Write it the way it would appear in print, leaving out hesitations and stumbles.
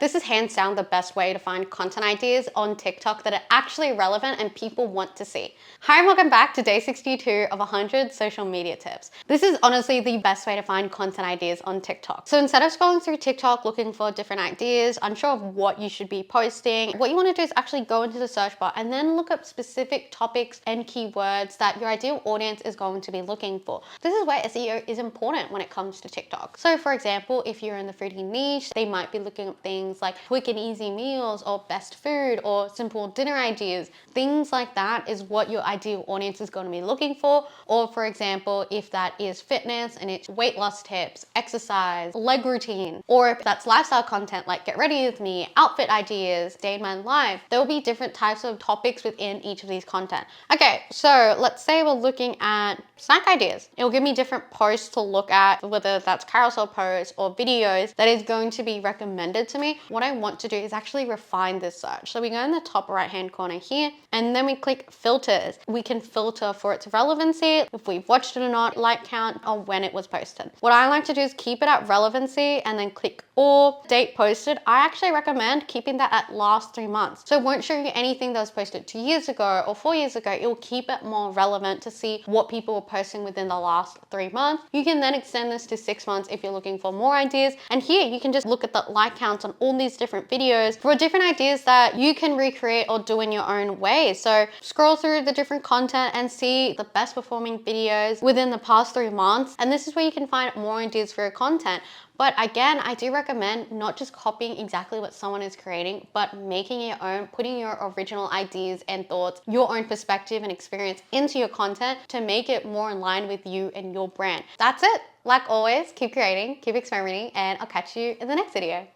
This is hands down the best way to find content ideas on TikTok that are actually relevant and people want to see. Hi and welcome back to day 62 of 100 social media tips. This is honestly the best way to find content ideas on TikTok. So instead of scrolling through TikTok looking for different ideas, unsure of what you should be posting, what you want to do is actually go into the search bar and then look up specific topics and keywords that your ideal audience is going to be looking for. This is where SEO is important when it comes to TikTok. So for example, if you're in the foodie niche, they might be looking at things like quick and easy meals or best food or simple dinner ideas. Things like that is what your ideal audience is going to be looking for. Or for example, if that is fitness and it's weight loss tips, exercise, leg routine, or if that's lifestyle content like get ready with me, outfit ideas, day in my life, there will be different types of topics within each of these content. Okay, so let's say we're looking at snack ideas. It will give me different posts to look at, whether that's carousel posts or videos that is going to be recommended to me. What I want to do is actually refine this search. So we go in the top right hand corner here and then we click filters. We can filter for its relevancy, if we've watched it or not, like count, or when it was posted. What I like to do is keep it at relevancy and then click all, date posted. I actually recommend keeping that at last 3 months. So it won't show you anything that was posted 2 years ago or 4 years ago. It will keep it more relevant to see what people were posting within the last 3 months. You can then extend this to 6 months if you're looking for more ideas. And here you can just look at the like counts on all these different videos for different ideas that you can recreate or do in your own way. So scroll through the different content and see the best performing videos within the past 3 months. And this is where you can find more ideas for your content. But again, I do recommend not just copying exactly what someone is creating, but making your own, putting your original ideas and thoughts, your own perspective and experience into your content to make it more in line with you and your brand. That's it. Like always, keep creating, keep experimenting, and I'll catch you in the next video.